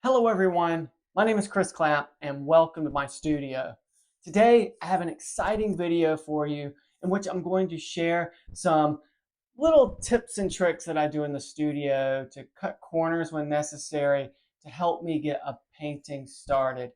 Hello everyone, my name is Chris Clapp and welcome to my studio. Today I have an exciting video for you in which I'm going to share some little tips and tricks that I do in the studio to cut corners when necessary to help me get a painting started.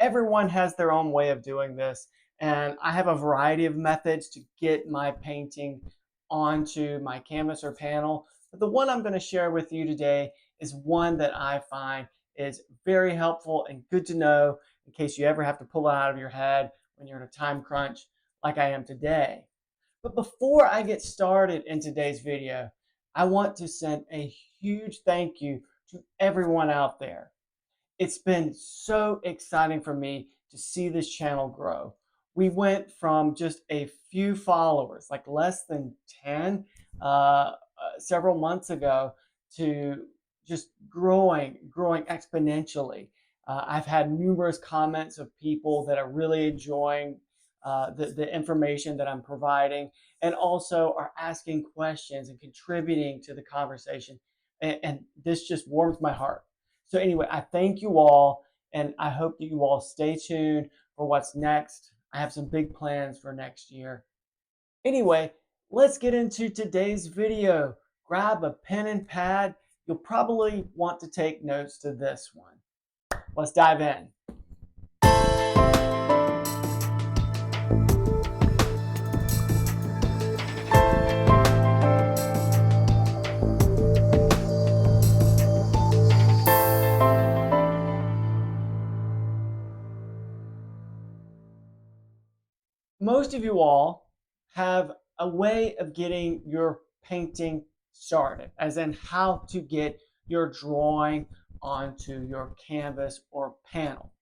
Everyone has their own way of doing this, and I have a variety of methods to get my painting onto my canvas or panel. But the one I'm going to share with you today is one that I find is very helpful and good to know in case you ever have to pull it out of your head when you're in a time crunch like I am today. But before I get started in today's video, I want to send a huge thank you to everyone out there. It's been so exciting for me to see this channel grow. We went from just a few followers, like less than 10 several months ago, to just growing exponentially. I've had numerous comments of people that are really enjoying the information that I'm providing, and also are asking questions and contributing to the conversation. And this just warms my heart. So anyway, I thank you all, and I hope that you all stay tuned for what's next. I have some big plans for next year. Anyway, let's get into today's video. Grab a pen and pad. You'll probably want to take notes to this one. Let's dive in. Most of you all have a way of getting your painting started, as in how to get your drawing onto your canvas or panel.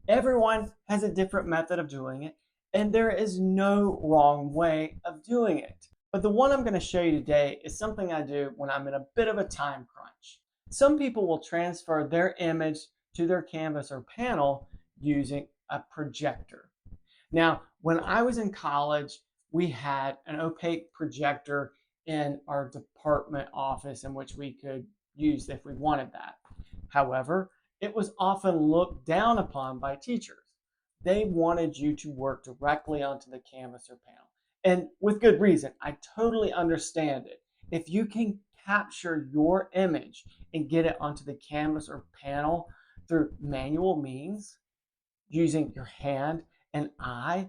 Everyone has a different method of doing it, and there is no wrong way of doing it. But the one I'm going to show you today is something I do when I'm in a bit of a time crunch. Some people will transfer their image to their canvas or panel using a projector. Now, when I was in college, we had an opaque projector in our department office in which we could use if we wanted that. However, it was often looked down upon by teachers. They wanted you to work directly onto the canvas or panel. And with good reason, I totally understand it. If you can capture your image and get it onto the canvas or panel through manual means, using your hand and eye,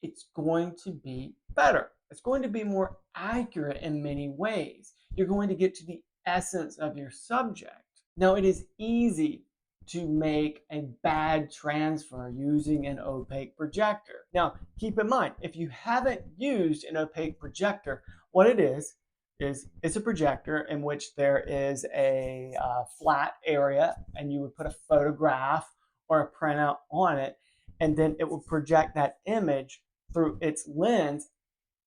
it's going to be better. It's going to be more accurate in many ways. You're going to get to the essence of your subject. Now, it is easy to make a bad transfer using an opaque projector. Now, keep in mind, if you haven't used an opaque projector, what it is it's a projector in which there is a flat area, and you would put a photograph or a printout on it, and then it will project that image through its lens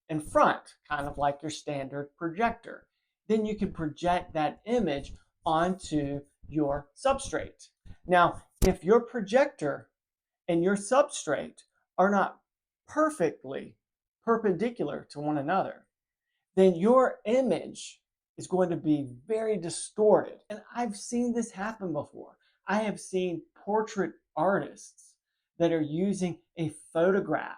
in front, kind of like your standard projector. Then you can project that image onto your substrate. Now, if your projector and your substrate are not perfectly perpendicular to one another, then your image is going to be very distorted. And I've seen this happen before. I have seen portrait artists that are using a photograph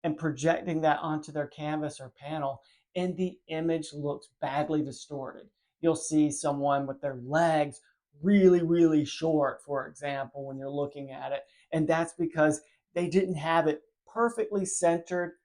and projecting that onto their canvas or panel, and the image looks badly distorted. You'll see someone with their legs really short, for example, when you're looking at it, and that's because they didn't have it perfectly centered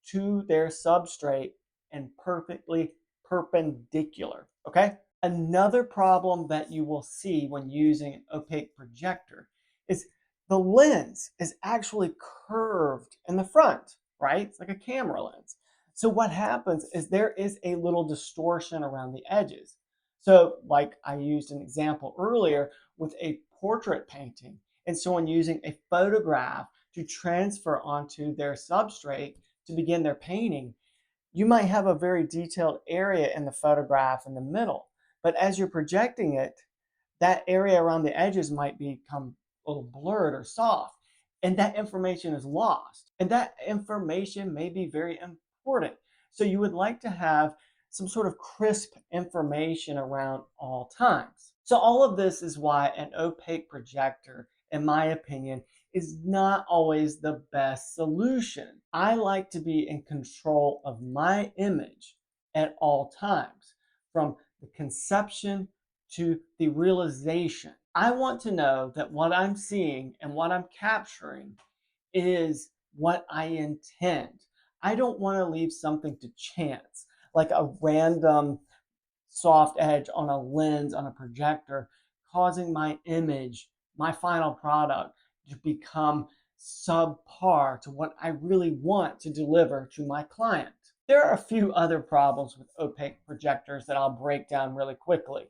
to their substrate and perfectly perpendicular. Okay? Another problem that you will see when using an opaque projector is the lens is actually curved in the front, right? It's like a camera lens. So what happens is there is a little distortion around the edges. So like I used an example earlier with a portrait painting, and someone using a photograph to transfer onto their substrate to begin their painting, you might have a very detailed area in the photograph in the middle, but as you're projecting it, that area around the edges might become a little blurred or soft, and that information is lost. And that information may be very important. So you would like to have some sort of crisp information around all times. So all of this is why an opaque projector, in my opinion, is not always the best solution. I like to be in control of my image at all times, from the conception to the realization. I want to know that what I'm seeing and what I'm capturing is what I intend. I don't want to leave something to chance, like a random soft edge on a lens on a projector, causing my image, my final product, to become subpar to what I really want to deliver to my client. There are a few other problems with opaque projectors that I'll break down really quickly.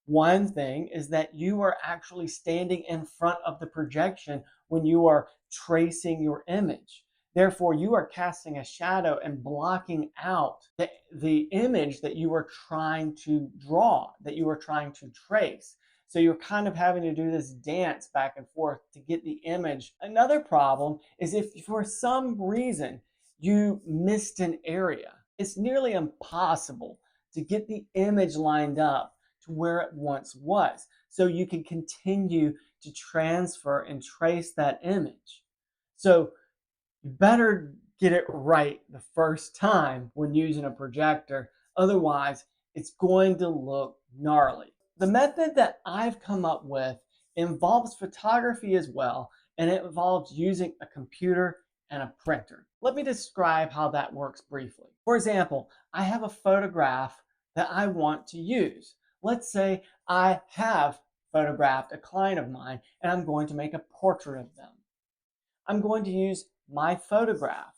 One thing is that you are actually standing in front of the projection when you are tracing your image. Therefore, you are casting a shadow and blocking out the image that you are trying to draw, that you are trying to trace. So you're kind of having to do this dance back and forth to get the image. Another problem is if for some reason you missed an area, it's nearly impossible to get the image lined up to where it once was, so you can continue to transfer and trace that image. So you better get it right the first time when using a projector, otherwise it's going to look gnarly. The method that I've come up with involves photography as well, and it involves using a computer and a printer. Let me describe how that works briefly. For example, I have a photograph that I want to use. Let's say I have photographed a client of mine and I'm going to make a portrait of them. I'm going to use my photograph.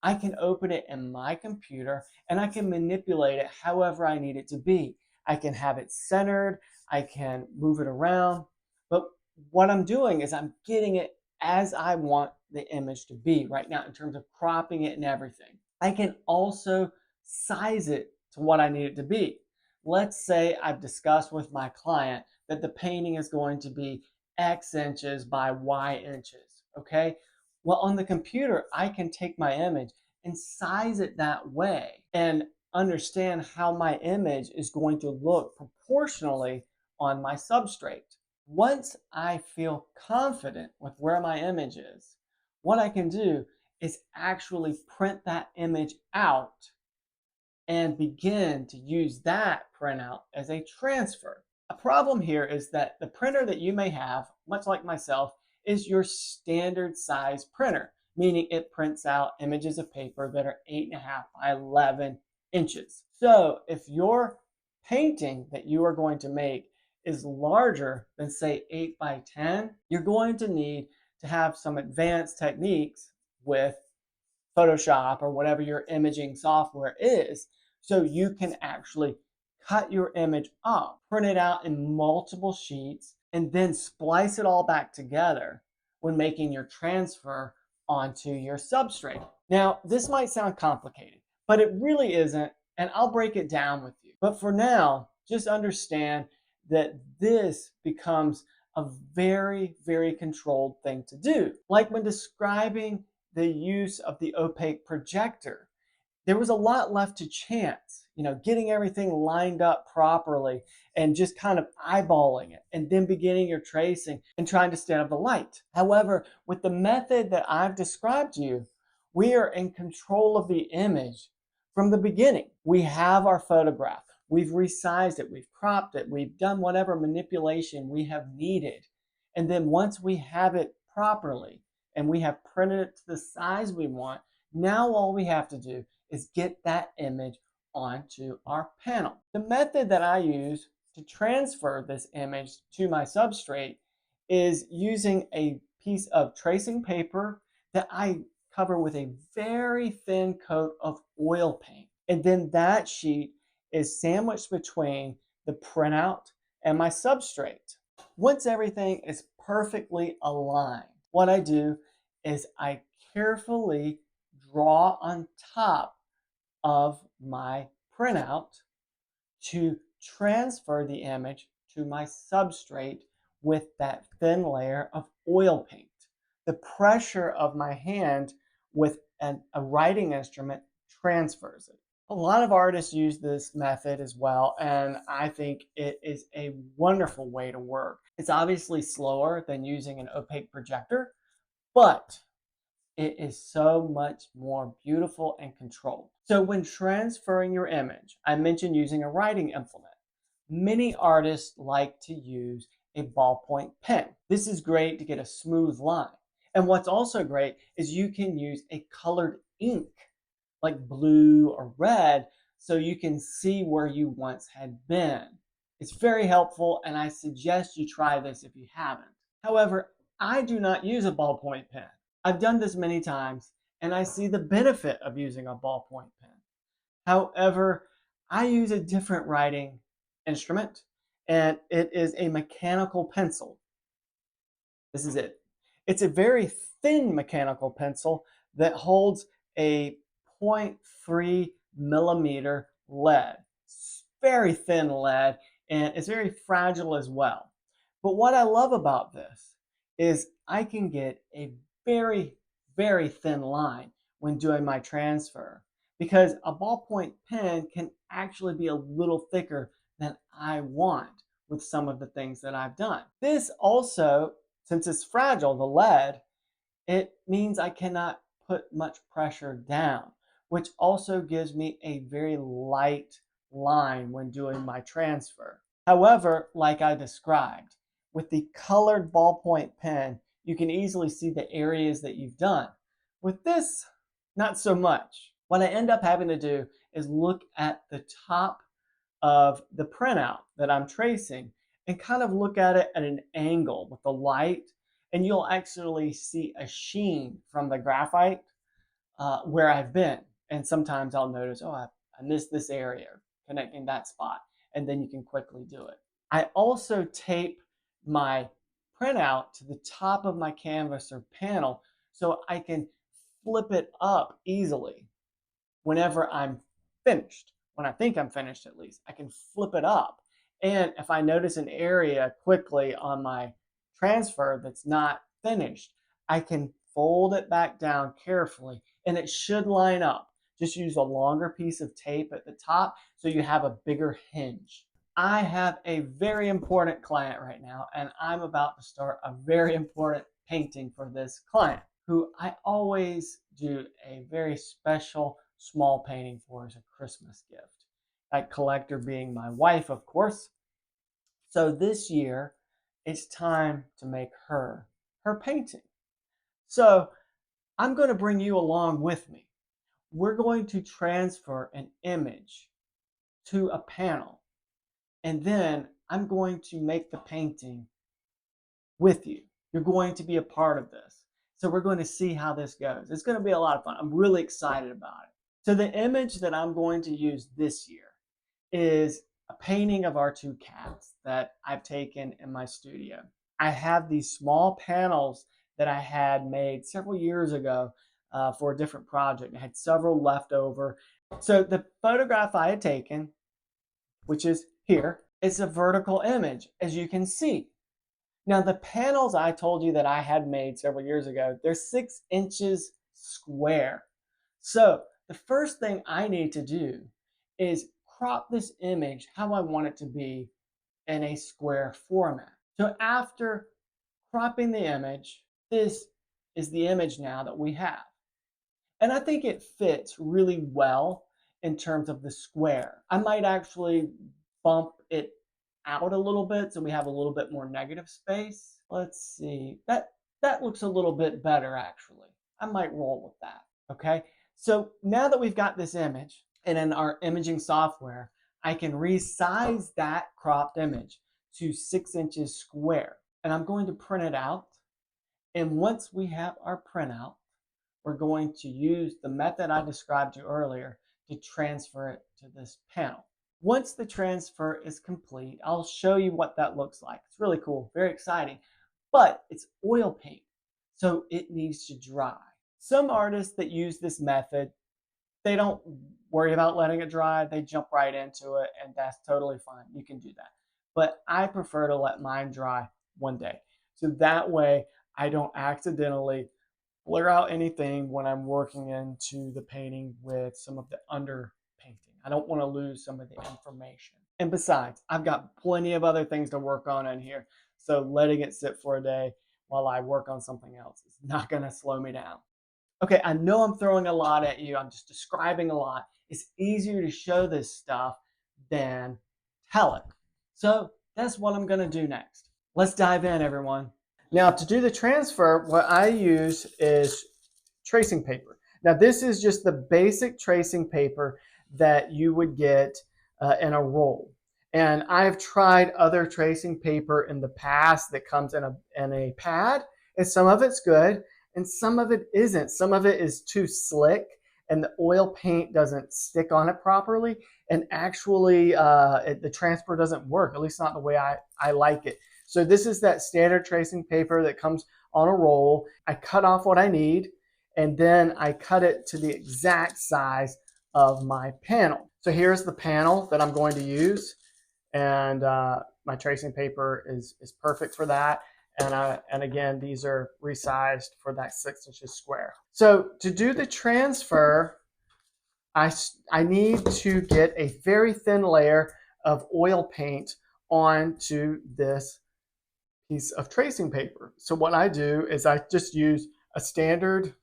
I can open it in my computer and I can manipulate it however I need it to be. I can have it centered, I can move it around, but what I'm doing is I'm getting it as I want the image to be right now in terms of cropping it and everything. I can also size it to what I need it to be. Let's say I've discussed with my client that the painting is going to be X inches by Y inches, okay? Well, on the computer, I can take my image and size it that way and understand how my image is going to look proportionally on my substrate. Once I feel confident with where my image is, what I can do is actually print that image out and begin to use that printout as a transfer. A problem here is that the printer that you may have, much like myself, is your standard size printer, meaning it prints out images of paper that are 8.5 by 11 inches. So if your painting that you are going to make is larger than say 8 by 10, you're going to need to have some advanced techniques with Photoshop or whatever your imaging software is, so you can actually cut your image up, print it out in multiple sheets, and then splice it all back together when making your transfer onto your substrate. Now, this might sound complicated, but it really isn't, and I'll break it down with you. But for now, just understand that this becomes a very, very controlled thing to do. Like when describing the use of the opaque projector, there was a lot left to chance, getting everything lined up properly and just kind of eyeballing it and then beginning your tracing and trying to stand up the light. However, with the method that I've described to you, we are in control of the image from the beginning. We have our photograph. We've resized it. We've cropped it. We've done whatever manipulation we have needed. And then once we have it properly and we have printed it to the size we want, now all we have to do is get that image onto our panel. The method that I use to transfer this image to my substrate is using a piece of tracing paper that I cover with a very thin coat of oil paint. And then that sheet is sandwiched between the printout and my substrate. Once everything is perfectly aligned, what I do is I carefully draw on top of my printout to transfer the image to my substrate with that thin layer of oil paint. The pressure of my hand with a writing instrument transfers it. A lot of artists use this method as well, and I think it is a wonderful way to work. It's obviously slower than using an opaque projector, but it is so much more beautiful and controlled. So when transferring your image, I mentioned using a writing implement. Many artists like to use a ballpoint pen. This is great to get a smooth line. And what's also great is you can use a colored ink like blue or red so you can see where you once had been. It's very helpful, and I suggest you try this if you haven't. However, I do not use a ballpoint pen. I've done this many times, and I see the benefit of using a ballpoint pen. However, I use a different writing instrument, and it is a mechanical pencil. This is it. It's a very thin mechanical pencil that holds a 0.3 millimeter lead. It's very thin lead, and it's very fragile as well. But what I love about this is I can get a very, very thin line when doing my transfer, because a ballpoint pen can actually be a little thicker than I want with some of the things that I've done. This also, since it's fragile, the lead, it means I cannot put much pressure down, which also gives me a very light line when doing my transfer. However, like I described, with the colored ballpoint pen, you can easily see the areas that you've done. With this, not so much. What I end up having to do is look at the top of the printout that I'm tracing and kind of look at it at an angle with the light, and you'll actually see a sheen from the graphite where I've been. And sometimes I'll notice, oh, I missed this area, connecting that spot, and then you can quickly do it. I also tape my printout to the top of my canvas or panel so I can flip it up easily whenever I'm finished. When I think I'm finished, at least, I can flip it up. And if I notice an area quickly on my transfer that's not finished, I can fold it back down carefully, and it should line up. Just use a longer piece of tape at the top so you have a bigger hinge. I have a very important client right now, and I'm about to start a very important painting for this client, who I always do a very special small painting for as a Christmas gift. That collector being my wife, of course. So this year, it's time to make her painting. So I'm going to bring you along with me. We're going to transfer an image to a panel, and then I'm going to make the painting with you. You're going to be a part of this. So we're going to see how this goes. It's going to be a lot of fun. I'm really excited about it. So the image that I'm going to use this year is a painting of our two cats that I've taken in my studio. I have these small panels that I had made several years ago for a different project. I had several left over. So the photograph I had taken, which is here, is a vertical image, as you can see. Now the panels I told you that I had made several years ago, they're 6 inches square. So the first thing I need to do is crop this image how I want it to be in a square format. So after cropping the image, this is the image now that we have. And I think it fits really well in terms of the square. I might actually bump it out a little bit so we have a little bit more negative space. Let's see. That looks a little bit better, actually. I might roll with that. Okay. So now that we've got this image, and in our imaging software, I can resize that cropped image to 6 inches square. And I'm going to print it out. And once we have our printout, we're going to use the method I described to you earlier to transfer it to this panel. Once the transfer is complete, I'll show you what that looks like. It's really cool, very exciting, but it's oil paint, so it needs to dry. Some artists that use this method, they don't worry about letting it dry. They jump right into it, and that's totally fine. You can do that. But I prefer to let mine dry one day. So that way I don't accidentally blur out anything when I'm working into the painting with some of the underpainting. I don't want to lose some of the information. And besides, I've got plenty of other things to work on in here. So letting it sit for a day while I work on something else is not going to slow me down. Okay, I know I'm throwing a lot at you. I'm just describing a lot. It's easier to show this stuff than tell it. So that's what I'm going to do next. Let's dive in, everyone. Now, to do the transfer, what I use is tracing paper. Now, this is just the basic tracing paper that you would get in a roll. And I've tried other tracing paper in the past that comes in a pad, and some of it's good, and some of it isn't. Some of it is too slick, and the oil paint doesn't stick on it properly, and actually the transfer doesn't work, at least not the way I like it. So this is that standard tracing paper that comes on a roll. I cut off what I need, and then I cut it to the exact size of my panel. So here's the panel that I'm going to use, and my tracing paper is perfect for that. And again, these are resized for that 6 inches square. So to do the transfer, I need to get a very thin layer of oil paint onto this piece of tracing paper. So what I do is I just use a standard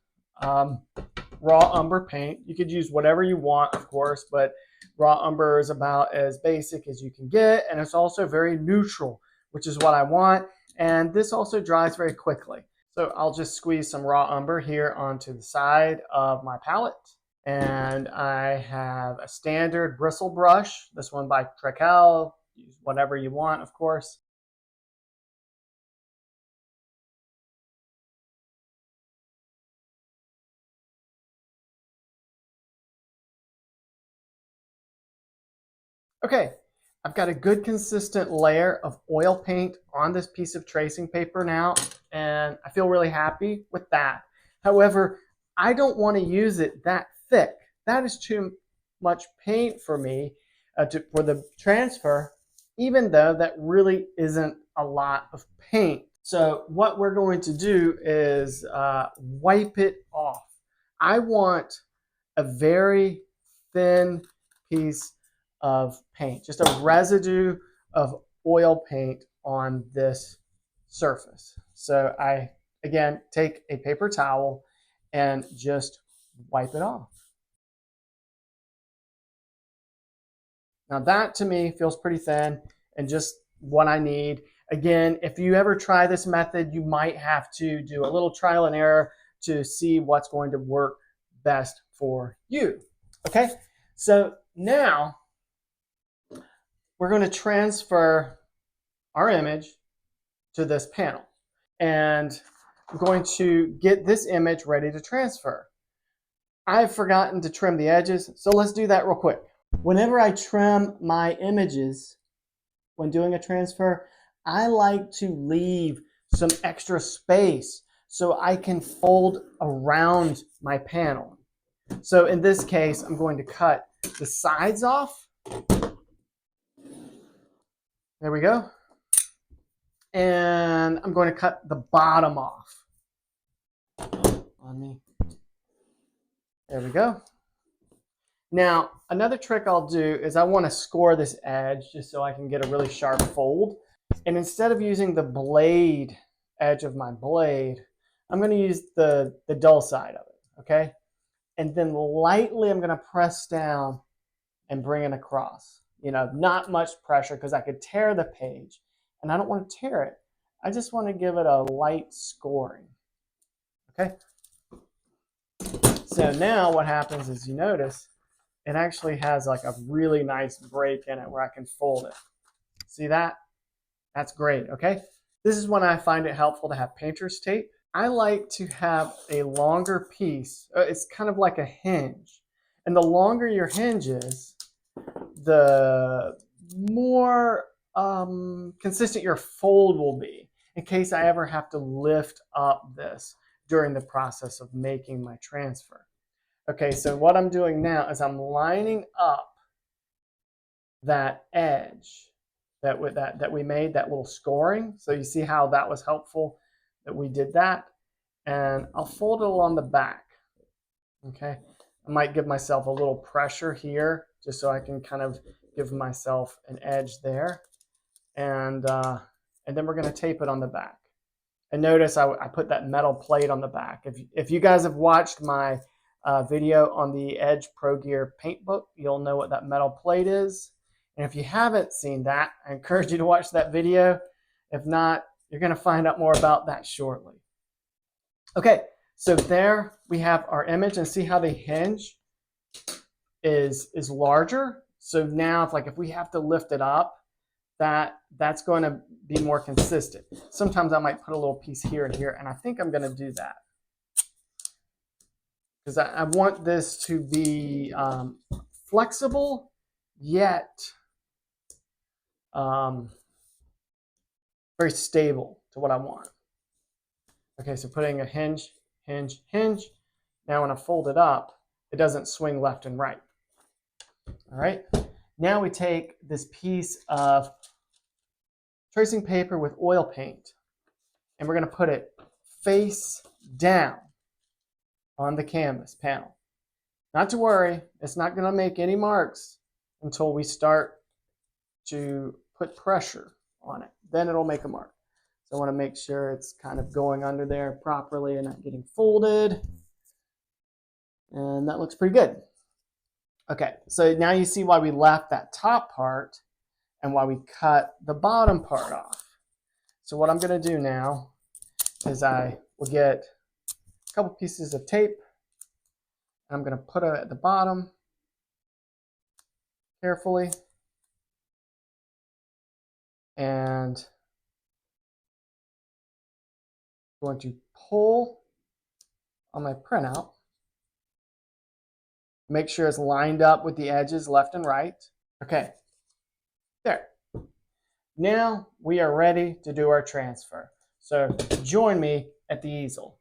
raw umber paint. You could use whatever you want, of course, but raw umber is about as basic as you can get, and it's also very neutral, which is what I want. And this also dries very quickly. So I'll just squeeze some raw umber here onto the side of my palette. And I have a standard bristle brush, this one by Projector. Use whatever you want, of course. Okay, I've got a good consistent layer of oil paint on this piece of tracing paper now, and I feel really happy with that. However, I don't want to use it that thick. That is too much paint for me for the transfer, even though that really isn't a lot of paint. So what we're going to do is wipe it off. I want a very thin piece of paint, just a residue of oil paint on this surface. So I, again, take a paper towel and just wipe it off. Now that to me feels pretty thin and just what I need. Again, if you ever try this method, you might have to do a little trial and error to see what's going to work best for you. Okay, so now we're going to transfer our image to this panel. And I'm going to get this image ready to transfer. I've forgotten to trim the edges, so let's do that real quick. Whenever I trim my images when doing a transfer, I like to leave some extra space so I can fold around my panel. So in this case, I'm going to cut the sides off. There we go. And I'm going to cut the bottom off. On me. There we go. Now, another trick I'll do is I want to score this edge just so I can get a really sharp fold. And instead of using the blade edge of my blade, I'm going to use the dull side of it, okay? And then lightly I'm going to press down and bring it across. You know, not much pressure because I could tear the page, and I don't want to tear it. I just want to give it a light scoring, okay? So now what happens is you notice it actually has like a really nice break in it where I can fold it. See that? That's great, okay? This is when I find it helpful to have painter's tape. I like to have a longer piece. It's kind of like a hinge. And the longer your hinge is, the more consistent your fold will be in case I ever have to lift up this during the process of making my transfer. Okay, so what I'm doing now is I'm lining up that edge that we made, that little scoring. So you see how that was helpful that we did that, and I'll fold it along the back. Okay, I might give myself a little pressure here just so I can kind of give myself an edge there. And then we're going to tape it on the back. And notice I put that metal plate on the back. If you guys have watched my video on the Edge Pro Gear paint book, you'll know what that metal plate is. And if you haven't seen that, I encourage you to watch that video. If not, you're going to find out more about that shortly. Okay, so there we have our image, and see how the hinge is larger. So now if we have to lift it up, that's going to be more consistent. Sometimes I might put a little piece here and here, and I think I'm going to do that because I want this to be flexible yet very stable to what I want. Okay, so putting a hinge, hinge, hinge. Now when I fold it up, it doesn't swing left and right. All right, now we take this piece of tracing paper with oil paint, and we're going to put it face down on the canvas panel. Not to worry, it's not going to make any marks until we start to put pressure on it. Then it'll make a mark. So I want to make sure it's kind of going under there properly and not getting folded. And that looks pretty good. Okay, so now you see why we left that top part and why we cut the bottom part off. So what I'm going to do now is I will get a couple pieces of tape, and I'm going to put it at the bottom carefully, and I'm going to pull on my printout. Make sure it's lined up with the edges left and right. Okay, there. Now we are ready to do our transfer. So join me at the easel.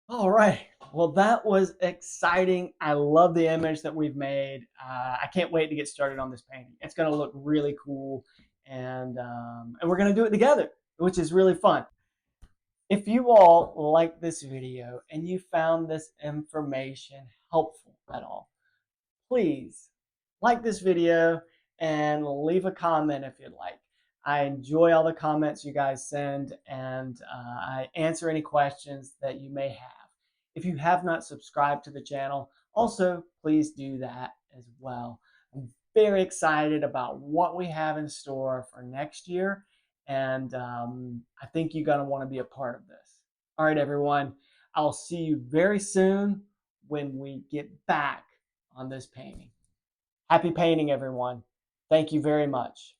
All right, well, that was exciting. I love the image that we've made. I can't wait to get started on this painting. It's going to look really cool, and we're going to do it together, which is really fun. If you all like this video and you found this information helpful at all, please like this video and leave a comment if you'd like. I enjoy all the comments you guys send, and I answer any questions that you may have. If you have not subscribed to the channel, also please do that as well. I'm very excited about what we have in store for next year, and I think you're going to want to be a part of this. All right, everyone, I'll see you very soon when we get back on this painting. Happy painting, everyone. Thank you very much.